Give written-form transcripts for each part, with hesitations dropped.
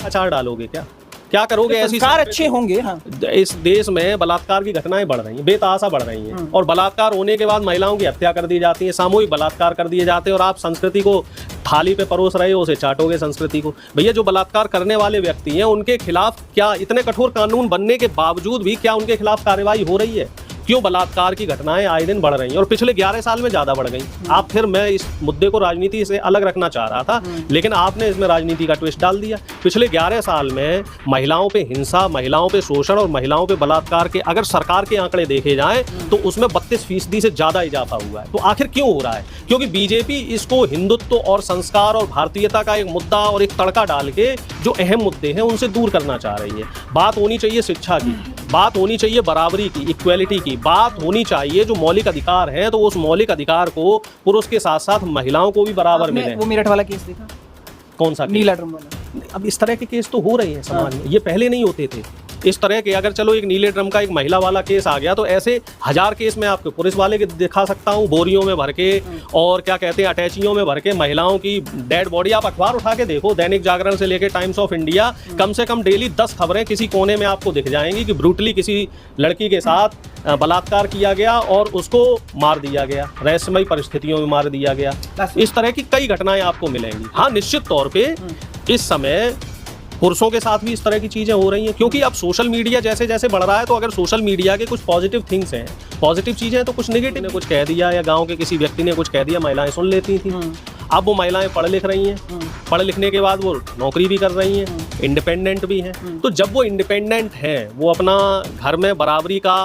अचार डालोगे क्या? क्या करोगे? ऐसी संस्कार अच्छे होंगे। हाँ, इस देश में बलात्कार की घटनाएं बढ़ रही हैं, बेतहाशा बढ़ रही हैं, और बलात्कार होने के बाद महिलाओं की हत्या कर दी जाती है, सामूहिक बलात्कार कर दिए जाते हैं, और आप संस्कृति को थाली पे परोस रहे हो, उसे चाटोगे संस्कृति को। भैया, जो बलात्कार करने वाले व्यक्ति हैं उनके खिलाफ क्या इतने कठोर कानून बनने के बावजूद भी क्या उनके खिलाफ कार्रवाई हो रही है? क्यों बलात्कार की घटनाएं आए दिन बढ़ रही हैं, और पिछले 11 साल में ज़्यादा बढ़ गई? आप फिर मैं इस मुद्दे को राजनीति से अलग रखना चाह रहा था, लेकिन आपने इसमें राजनीति का ट्विस्ट डाल दिया। पिछले 11 साल में महिलाओं पे हिंसा, महिलाओं पे शोषण और महिलाओं पे बलात्कार के अगर सरकार के आंकड़े देखे जाएं तो उसमें 32% से ज़्यादा इजाफा हुआ है। तो आखिर क्यों हो रहा है? क्योंकि बीजेपी इसको हिंदुत्व और संस्कार और भारतीयता का एक मुद्दा और एक तड़का डाल के जो अहम मुद्दे हैं उनसे दूर करना चाह रही है। बात होनी चाहिए शिक्षा की, बात होनी चाहिए बराबरी की, इक्वेलिटी की, बात होनी चाहिए जो मौलिक अधिकार हैं, तो उस मौलिक अधिकार को पुरुष के साथ साथ महिलाओं को भी बराबर मिले। वो मेरठ वाला केस देखा? कौन सा? नीला ड्रम वाला। अब इस तरह के केस तो हो रहे हैं समाज में, ये पहले नहीं होते थे इस तरह के। अगर चलो एक नीले ड्रम का एक महिला वाला केस आ गया तो ऐसे 1000 केस मैं आपको पुलिस वाले के दिखा सकता हूँ, बोरियों में भर के और क्या कहते हैं अटैचियों में भर के महिलाओं की डेड बॉडी। आप अखबार उठा के देखो, दैनिक जागरण से लेकर टाइम्स ऑफ इंडिया, कम से कम डेली 10 खबरें किसी कोने में आपको दिख जाएंगी कि ब्रूटली किसी लड़की के साथ बलात्कार किया गया और उसको मार दिया गया, रहस्यमयी परिस्थितियों में मार दिया गया। इस तरह की कई घटनाएं आपको मिलेंगी। हाँ, निश्चित तौर पे इस समय पुरुषों के साथ भी इस तरह की चीज़ें हो रही हैं, क्योंकि अब सोशल मीडिया जैसे जैसे बढ़ रहा है, तो अगर सोशल मीडिया के कुछ पॉजिटिव थिंग्स हैं, पॉजिटिव चीज़ें हैं, तो कुछ नेगेटिव ने कुछ कह दिया या गांव के किसी व्यक्ति ने कुछ कह दिया, महिलाएं सुन लेती थी। अब वो महिलाएं पढ़ लिख रही हैं, पढ़ लिखने के बाद वो नौकरी भी कर रही हैं, इंडिपेंडेंट भी हैं। तो जब वो इंडिपेंडेंट हैं, वो अपना घर में बराबरी का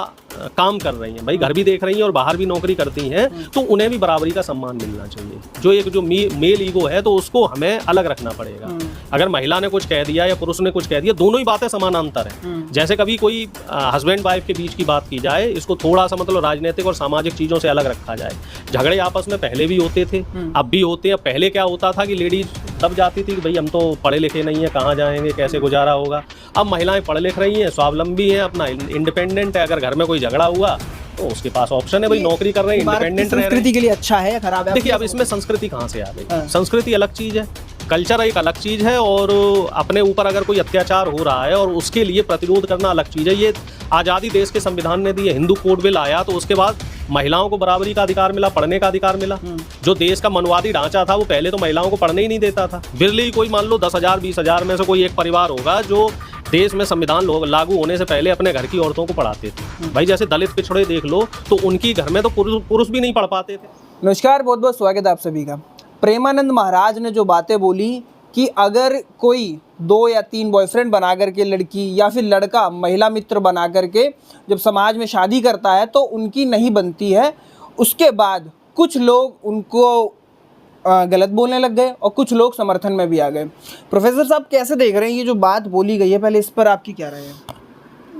काम कर रही हैं, भाई घर भी देख रही हैं और बाहर भी नौकरी करती हैं, तो उन्हें भी बराबरी का सम्मान मिलना चाहिए। जो एक जो मेल ईगो है, तो उसको हमें अलग रखना पड़ेगा। अगर महिला ने कुछ कह दिया या पुरुष ने कुछ कह दिया, दोनों ही बातें समानांतर हैं। जैसे कभी कोई हस्बैंड वाइफ के बीच की बात की जाए, इसको थोड़ा सा मतलब राजनीतिक और सामाजिक चीज़ों से अलग रखा जाए। झगड़े आपस में पहले भी होते थे, अब भी होते हैं। पहले क्या होता था कि लेडीज दब जाती थी कि भाई हम तो पढ़े लिखे नहीं है, कहाँ जाएंगे, कैसे गुजारा होगा। अब महिलाएं पढ़ लिख रही हैं, स्वावलंबी हैं, अपना इंडिपेंडेंट है। अगर घर में कोई झगड़ा हुआ तो उसके पास ऑप्शन है, भाई नौकरी कर रहे हैं, इंडिपेंडेंट रह रहे हैं। संस्कृति के लिए अच्छा है या खराब है? देखिए, अब इसमें संस्कृति कहाँ से आ गई? संस्कृति अलग चीज़ है, कल्चर एक अलग चीज़ है, और अपने ऊपर अगर कोई अत्याचार हो रहा है और उसके लिए प्रतिरोध करना अलग चीज़ है। ये आज़ादी देश के संविधान ने दी है। हिंदू कोड बिल आया तो उसके बाद महिलाओं को बराबरी का अधिकार मिला, पढ़ने का अधिकार मिला। जो देश का मनवादी ढांचा था, वो पहले तो महिलाओं को पढ़ने ही नहीं देता था। बिरले ही कोई मान लो 10,000 20,000 में से कोई एक परिवार होगा जो देश में संविधान लागू होने से पहले अपने घर की औरतों को पढ़ाते थे। भाई जैसे दलित पिछड़े देख लो, तो उनकी घर में तो पुरुष भी नहीं पढ़ पाते थे। नमस्कार, बहुत बहुत स्वागत है आप सभी का। प्रेमानंद महाराज ने जो बातें बोली कि अगर कोई 2 या 3 बॉयफ्रेंड बना करके लड़की या फिर लड़का महिला मित्र बना करके जब समाज में शादी करता है तो उनकी नहीं बनती है, उसके बाद कुछ लोग उनको गलत बोलने लग गए और कुछ लोग समर्थन में भी आ गए। प्रोफेसर साहब कैसे देख रहे हैं ये जो बात बोली गई है? पहले इस पर आपकी क्या राय है?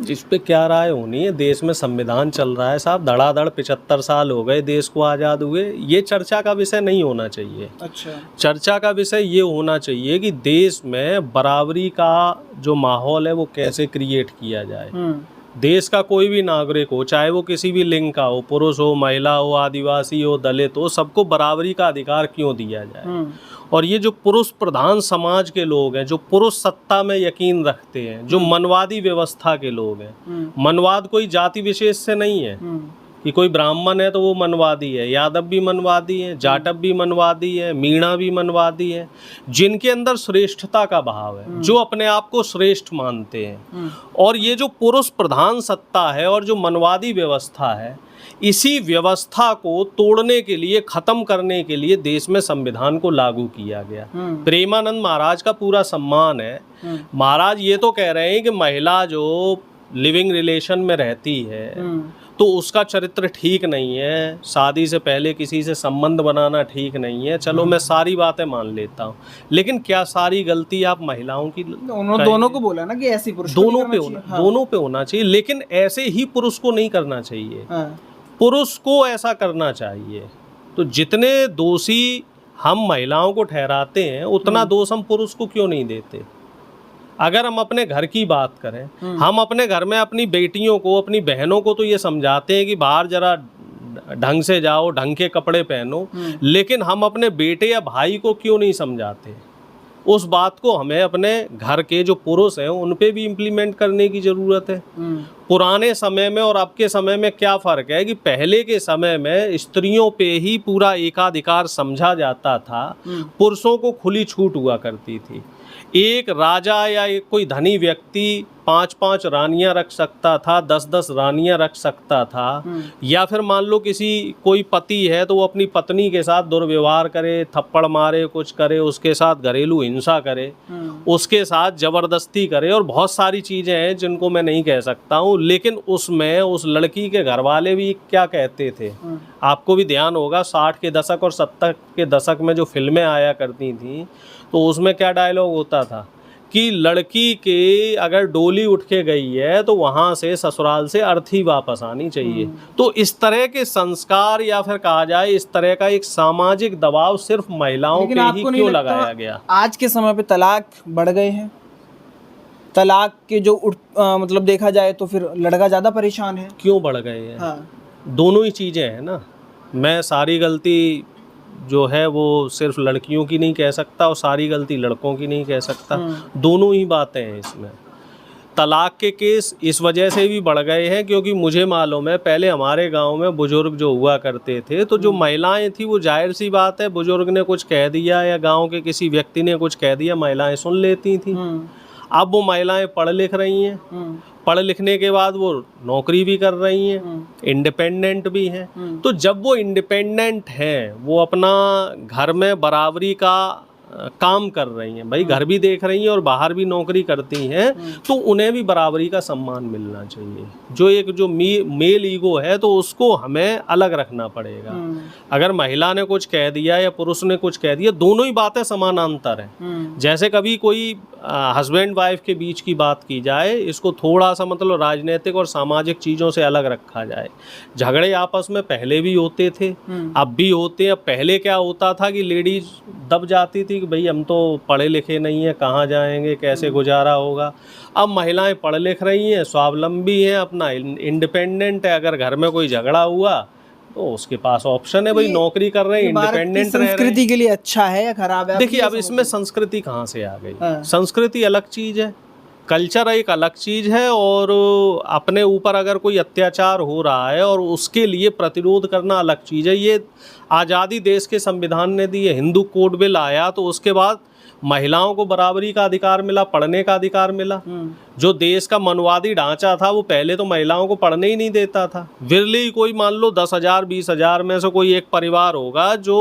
इस पे क्या राय होनी है? देश में संविधान चल रहा है साहब, धड़ाधड़ 75 साल हो गए देश को आज़ाद हुए। ये चर्चा का विषय नहीं होना चाहिए। अच्छा, चर्चा का विषय ये होना चाहिए कि देश में बराबरी का जो माहौल है वो कैसे क्रिएट किया जाए। देश का कोई भी नागरिक हो, चाहे वो किसी भी लिंग का हो, पुरुष हो, महिला हो, आदिवासी हो, दलित हो, सबको बराबरी का अधिकार क्यों दिया जाए? और ये जो पुरुष प्रधान समाज के लोग हैं, जो पुरुष सत्ता में यकीन रखते हैं, जो मनवादी व्यवस्था के लोग हैं, मनवाद कोई जाति विशेष से नहीं है कि कोई ब्राह्मण है तो वो मनवादी है, यादव भी मनवादी है, जाटव भी मनवादी है, मीणा भी मनवादी है, जिनके अंदर श्रेष्ठता का भाव है, जो अपने आप को श्रेष्ठ मानते हैं। और ये जो पुरुष प्रधान सत्ता है और जो मनवादी व्यवस्था है, इसी व्यवस्था को तोड़ने के लिए, खत्म करने के लिए देश में संविधान को लागू किया गया। प्रेमानंद महाराज का पूरा सम्मान है। महाराज ये तो कह रहे हैं कि महिला जो लिविंग रिलेशन में रहती है तो उसका चरित्र ठीक नहीं है, शादी से पहले किसी से संबंध बनाना ठीक नहीं है। चलो मैं सारी बातें मान लेता हूँ, लेकिन क्या सारी गलती आप महिलाओं की? दोनों को बोला ना कि ऐसी पुरुष दोनों पे होना चाहिए, लेकिन ऐसे ही पुरुष को नहीं करना चाहिए। पुरुष को ऐसा करना चाहिए। तो जितने दोषी हम महिलाओं को ठहराते हैं, उतना दोष हम पुरुष को क्यों नहीं देते? अगर हम अपने घर की बात करें, हम अपने घर में अपनी बेटियों को, अपनी बहनों को तो ये समझाते हैं कि बाहर जरा ढंग से जाओ, ढंग के कपड़े पहनो, लेकिन हम अपने बेटे या भाई को क्यों नहीं समझाते? उस बात को हमें अपने घर के जो पुरुष हैं उन पे भी इम्प्लीमेंट करने की ज़रूरत है। पुराने समय में और अब के समय में क्या फ़र्क है कि पहले के समय में स्त्रियों पे ही पूरा एकाधिकार समझा जाता था, पुरुषों को खुली छूट हुआ करती थी। एक राजा या एक कोई धनी व्यक्ति 5-5 रानियां रख सकता था, 10-10 रानियां रख सकता था, या फिर मान लो कोई पति है तो वो अपनी पत्नी के साथ दुर्व्यवहार करे, थप्पड़ मारे, कुछ करे, उसके साथ घरेलू हिंसा करे, उसके साथ जबरदस्ती करे, और बहुत सारी चीज़ें हैं जिनको मैं नहीं कह सकता हूँ। लेकिन उसमें उस लड़की के घर वाले भी क्या कहते थे, आपको भी ध्यान होगा 60 के दशक और 70 के दशक में जो फिल्में आया करती थी तो उसमें क्या डायलॉग होता था कि लड़की के अगर डोली उठ के गई है तो वहाँ से ससुराल से अर्थी वापस आनी चाहिए। तो इस तरह के संस्कार या फिर कहा जाए इस तरह का एक सामाजिक दबाव सिर्फ महिलाओं पे ही क्यों लगाया गया? आज के समय पे तलाक बढ़ गए हैं, तलाक के जो मतलब देखा जाए तो फिर लड़का ज़्यादा परेशान है। क्यों बढ़ गए हैं? हाँ। दोनों ही चीज़ें हैं ना। मैं सारी गलती जो है वो सिर्फ लड़कियों की नहीं कह सकता और सारी गलती लड़कों की नहीं कह सकता, दोनों ही बातें हैं इसमें। तलाक के केस इस वजह से भी बढ़ गए हैं क्योंकि मुझे मालूम है पहले हमारे गांव में बुजुर्ग जो हुआ करते थे तो जो महिलाएं थी वो जाहिर सी बात है बुजुर्ग ने कुछ कह दिया या गांव के किसी व्यक्ति ने कुछ कह दिया, महिलाएं सुन लेती थी। अब वो महिलाएं पढ़ लिख रही हैं, पढ़ लिखने के बाद वो नौकरी भी कर रही हैं, इंडिपेंडेंट भी हैं। तो जब वो इंडिपेंडेंट हैं, वो अपना घर में बराबरी का काम कर रही हैं, भाई घर भी देख रही हैं और बाहर भी नौकरी करती हैं, तो उन्हें भी बराबरी का सम्मान मिलना चाहिए। जो मेल ईगो है तो उसको हमें अलग रखना पड़ेगा। अगर महिला ने कुछ कह दिया या पुरुष ने कुछ कह दिया, दोनों ही बातें समानांतर हैं। जैसे कभी कोई हस्बैंड वाइफ के बीच की बात की जाए, इसको थोड़ा सा मतलब राजनीतिक और सामाजिक चीज़ों से अलग रखा जाए। झगड़े आपस में पहले भी होते थे, अब भी होते हैं। पहले क्या होता था कि लेडीज दब जाती थी कि भाई हम तो पढ़े लिखे नहीं हैं, कहाँ जाएंगे, कैसे गुजारा होगा। अब महिलाएं पढ़ लिख रही हैं, स्वावलंबी हैं, अपना इंडिपेंडेंट है। अगर घर में कोई झगड़ा हुआ तो उसके पास ऑप्शन है, भाई नौकरी कर रहे हैं, इंडिपेंडेंट रह रहे हैं। संस्कृति के लिए अच्छा है या खराब है? देखिए अब इसमें संस्कृति कहाँ से आ गई? संस्कृति अलग चीज़ है, कल्चर एक अलग चीज़ है, और अपने ऊपर अगर कोई अत्याचार हो रहा है और उसके लिए प्रतिरोध करना अलग चीज़ है। ये आज़ादी देश के संविधान ने दी है, हिंदू कोड बिल आया तो उसके बाद महिलाओं को बराबरी का अधिकार मिला, पढ़ने का अधिकार मिला। जो देश का मनवादी ढांचा था वो पहले तो महिलाओं को पढ़ने ही नहीं देता था। विरले ही कोई मान लो 10,000 20,000 में से कोई एक परिवार होगा जो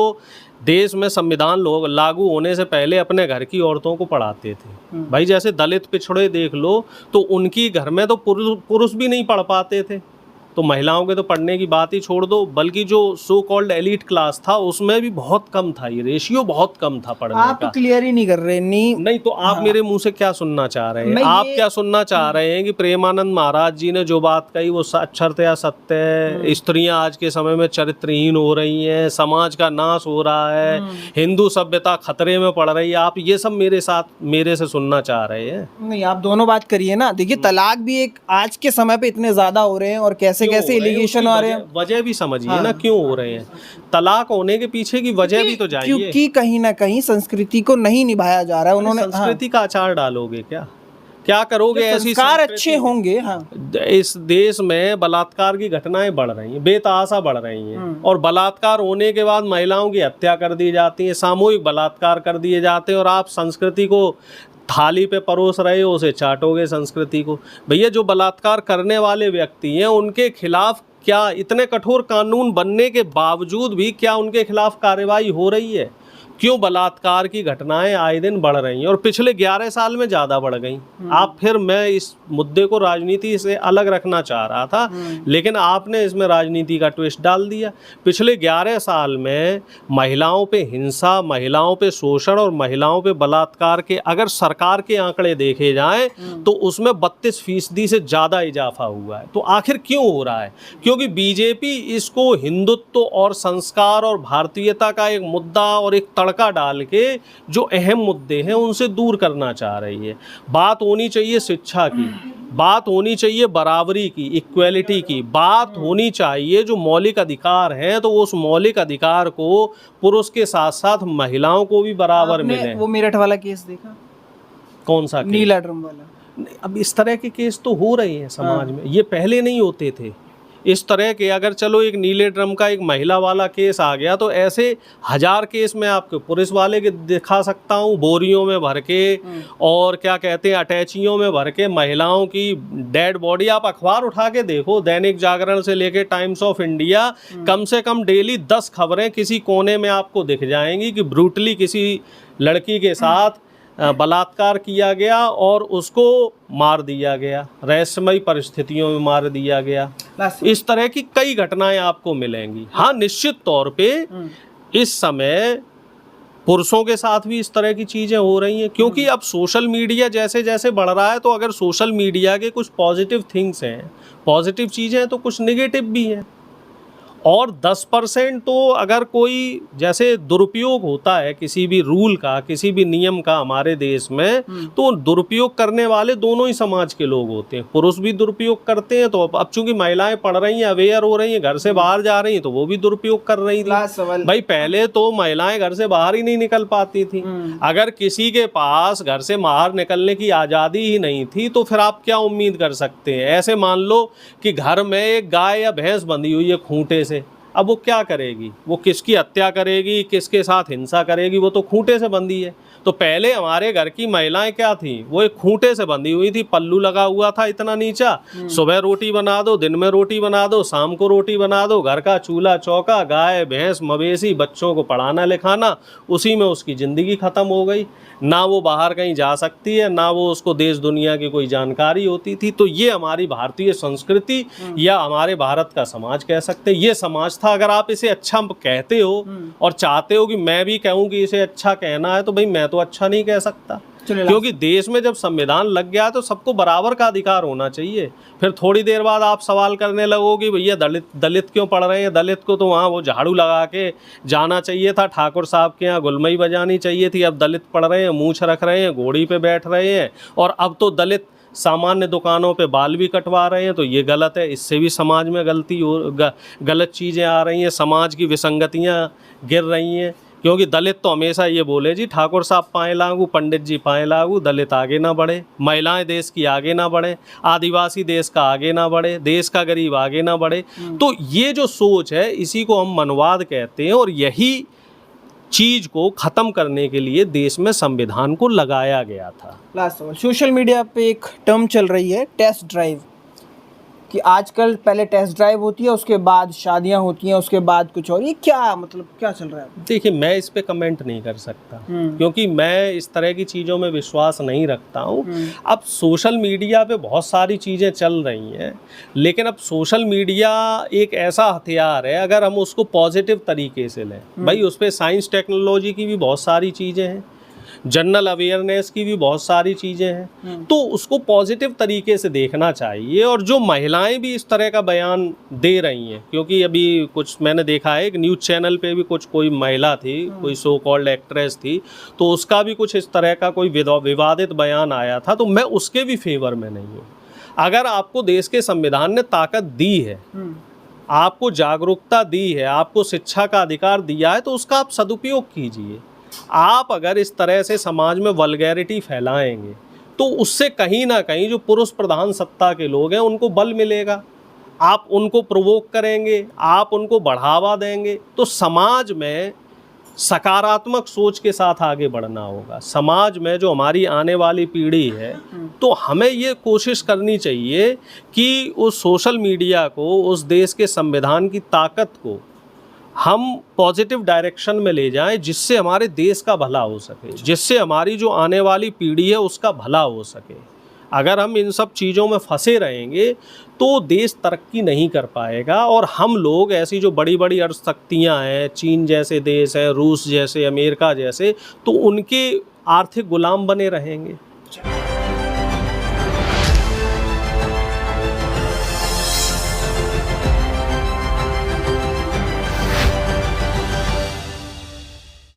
देश में संविधान लागू होने से पहले अपने घर की औरतों को पढ़ाते थे। भाई जैसे दलित पिछड़े देख लो तो उनकी घर में तो पुरुष भी नहीं पढ़ पाते थे, तो महिलाओं के तो पढ़ने की बात ही छोड़ दो। बल्कि जो सो कॉल्ड एलीट क्लास था उसमें भी बहुत कम था, ये रेशियो बहुत कम था पढ़ने आप का। तो क्लियर ही नहीं कर रहे। नहीं तो आप मेरे मुंह से क्या सुनना चाह रहे हैं? आप क्या सुनना चाह रहे हैं कि प्रेमानंद महाराज जी ने जो बात कही वो अक्षरतया सत्य है? स्त्रियां आज के समय में चरित्रहीन हो रही हैं, समाज का नाश हो रहा है, हिंदू सभ्यता खतरे में पड़ रही है, आप ये सब मेरे से सुनना चाह रहे हैं? नहीं, आप दोनों बात करिए ना। देखिए तलाक भी एक आज के समय पे इतने ज्यादा हो रहे हैं और कैसे एलिगेशन आ रहे हैं, वजह भी समझिए ना क्यों हो रहे हैं। तलाक होने के पीछे की वजह भी तो जाइए। क्योंकि कहीं ना कहीं संस्कृति को नहीं निभाया जा रहा है। उन्होंने संस्कृति का अचार डालोगे क्या करोगे? ऐसी संस्कार अच्छे होंगे। इस देश में बलात्कार की घटनाएं बढ़ रही हैं, बेतहाशा बढ़ रही हैं, और बलात्कार होने के बाद महिलाओं की हत्या कर दी जाती है, सामूहिक बलात्कार कर दिए जाते हैं, और आप संस्कृति को थाली पे परोस रहे हो, उसे चाटोगे संस्कृति को। भैया जो बलात्कार करने वाले व्यक्ति हैं उनके खिलाफ क्या इतने कठोर कानून बनने के बावजूद भी क्या उनके खिलाफ कार्रवाई हो रही है? क्यों बलात्कार की घटनाएं आए दिन बढ़ रही हैं और पिछले 11 साल में ज़्यादा बढ़ गई? मैं इस मुद्दे को राजनीति से अलग रखना चाह रहा था, लेकिन आपने इसमें राजनीति का ट्विस्ट डाल दिया। पिछले 11 साल में महिलाओं पे हिंसा, महिलाओं पे शोषण और महिलाओं पे बलात्कार के अगर सरकार के आंकड़े देखे जाएं तो उसमें 32% से ज़्यादा इजाफा हुआ है। तो आखिर क्यों हो रहा है? क्योंकि बीजेपी इसको हिंदुत्व और संस्कार और भारतीयता का एक मुद्दा और एक तड़का डाल के जो अहम मुद्दे हैं उनसे दूर करना चाह रही है। बात होनी चाहिए शिक्षा की, बात होनी चाहिए बराबरी की, इक्वेलिटी की बात होनी चाहिए। जो मौलिक अधिकार हैं तो उस मौलिक अधिकार को पुरुष के साथ साथ महिलाओं को भी बराबर आपने मिले। वो मेरठ वाला केस देखा, कौन सा केस? नीला ड्रम वाला। अब इस तरह के केस तो हो रहे हैं समाज में, ये पहले नहीं होते थे इस तरह के। अगर चलो एक नीले ड्रम का एक महिला वाला केस आ गया तो ऐसे 1000 केस मैं आपको पुलिस वाले के दिखा सकता हूँ, बोरियों में भर के और क्या कहते हैं अटैचियों में भर के महिलाओं की डेड बॉडी। आप अखबार उठा के देखो, दैनिक जागरण से लेके टाइम्स ऑफ इंडिया, कम से कम डेली 10 खबरें किसी कोने में आपको दिख जाएंगी कि ब्रूटली किसी लड़की के साथ बलात्कार किया गया और उसको मार दिया गया, रहस्यमयी परिस्थितियों में मार दिया गया। इस तरह की कई घटनाएं आपको मिलेंगी। हाँ, निश्चित तौर पे इस समय पुरुषों के साथ भी इस तरह की चीज़ें हो रही हैं, क्योंकि अब सोशल मीडिया जैसे जैसे बढ़ रहा है तो अगर सोशल मीडिया के कुछ पॉजिटिव थिंग्स हैं, पॉजिटिव चीज़ें हैं, तो कुछ नेगेटिव भी हैं। और 10% तो अगर कोई जैसे दुरुपयोग होता है किसी भी रूल का, किसी भी नियम का हमारे देश में, तो दुरुपयोग करने वाले दोनों ही समाज के लोग होते हैं। पुरुष भी दुरुपयोग करते हैं, तो अब चूंकि महिलाएं पढ़ रही हैं, अवेयर हो रही हैं, घर से बाहर जा रही हैं, तो वो भी दुरुपयोग कर रही थी। भाई पहले तो महिलाएं घर से बाहर ही नहीं निकल पाती थी। अगर किसी के पास घर से बाहर निकलने की आज़ादी ही नहीं थी तो फिर आप क्या उम्मीद कर सकते हैं। ऐसे मान लो कि घर में एक गाय या भैंस बंधी हुई है खूंटे से, अब वो क्या करेगी? वो किसकी हत्या करेगी, किसके साथ हिंसा करेगी? वो तो खूंटे से बंधी है। तो पहले हमारे घर की महिलाएं क्या थी, वो एक खूंटे से बंधी हुई थी, पल्लू लगा हुआ था इतना नीचा, सुबह रोटी बना दो, दिन में रोटी बना दो, शाम को रोटी बना दो, घर का चूल्हा चौका, गाय भैंस मवेशी, बच्चों को पढ़ाना लिखाना, उसी में उसकी ज़िंदगी ख़त्म हो गई। ना वो बाहर कहीं जा सकती है, ना वो उसको देश दुनिया की कोई जानकारी होती थी। तो ये हमारी भारतीय संस्कृति या हमारे भारत का समाज कह सकते हैं, ये समाज था। अगर आप इसे अच्छा कहते हो और चाहते हो कि मैं भी कहूँ कि इसे अच्छा कहना है, तो भाई मैं तो अच्छा नहीं कह सकता, क्योंकि देश में जब संविधान लग गया तो सबको बराबर का अधिकार होना चाहिए। फिर थोड़ी देर बाद आप सवाल करने लगोगे भैया दलित क्यों पढ़ रहे हैं, दलित को तो वहाँ वो झाड़ू लगा के जाना चाहिए था, ठाकुर साहब के यहाँ गुलमई बजानी चाहिए थी, अब दलित पढ़ रहे हैं, मूंछ रख रहे हैं, घोड़ी पे बैठ रहे हैं, और अब तो दलित सामान्य दुकानों पे बाल भी कटवा रहे हैं। तो ये गलत है, इससे भी समाज में गलत चीज़ें आ रही हैं, समाज की विसंगतियाँ गिर रही हैं। क्योंकि दलित तो हमेशा ये बोले जी ठाकुर साहब पाएँ लागू, पंडित जी पाएँ लागू, दलित आगे ना बढ़े, महिलाएं देश की आगे ना बढ़े, आदिवासी देश का आगे ना बढ़े, देश का गरीब आगे ना बढ़े। तो ये जो सोच है इसी को हम मनवाद कहते हैं, और यही चीज़ को ख़त्म करने के लिए देश में संविधान को लगाया गया था। लास्ट सवाल, सोशल मीडिया पे एक टर्म चल रही है टेस्ट ड्राइव, कि आजकल पहले टेस्ट ड्राइव होती है, उसके बाद शादियां होती हैं, उसके बाद कुछ और। ये क्या मतलब क्या चल रहा है? देखिए, मैं इस पे कमेंट नहीं कर सकता, क्योंकि मैं इस तरह की चीज़ों में विश्वास नहीं रखता हूँ। अब सोशल मीडिया पे बहुत सारी चीज़ें चल रही हैं, लेकिन अब सोशल मीडिया एक ऐसा हथियार है, अगर हम उसको पॉजिटिव तरीके से लें, भाई उस पर साइंस टेक्नोलॉजी की भी बहुत सारी चीज़ें हैं, जनरल अवेयरनेस की भी बहुत सारी चीज़ें हैं, तो उसको पॉजिटिव तरीके से देखना चाहिए। और जो महिलाएं भी इस तरह का बयान दे रही हैं, क्योंकि अभी कुछ मैंने देखा है एक न्यूज़ चैनल पे भी कोई महिला थी, कोई सो कॉल्ड एक्ट्रेस थी, तो उसका भी कुछ इस तरह का कोई विवादित बयान आया था, तो मैं उसके भी फेवर में नहीं हूँ। अगर आपको देश के संविधान ने ताकत दी है, आपको जागरूकता दी है, आपको शिक्षा का अधिकार दिया है, तो उसका आप सदुपयोग कीजिए। आप अगर इस तरह से समाज में वल्गैरिटी फैलाएंगे तो उससे कहीं ना कहीं जो पुरुष प्रधान सत्ता के लोग हैं उनको बल मिलेगा, आप उनको प्रोवोक करेंगे, आप उनको बढ़ावा देंगे। तो समाज में सकारात्मक सोच के साथ आगे बढ़ना होगा। समाज में जो हमारी आने वाली पीढ़ी है, तो हमें ये कोशिश करनी चाहिए कि उस सोशल मीडिया को, उस देश के संविधान की ताकत को हम पॉजिटिव डायरेक्शन में ले जाएं, जिससे हमारे देश का भला हो सके, जिससे हमारी जो आने वाली पीढ़ी है उसका भला हो सके। अगर हम इन सब चीज़ों में फंसे रहेंगे तो देश तरक्की नहीं कर पाएगा, और हम लोग ऐसी जो बड़ी बड़ी अर्थशक्तियाँ हैं, चीन जैसे देश हैं, रूस जैसे, अमेरिका जैसे, तो उनके आर्थिक गुलाम बने रहेंगे।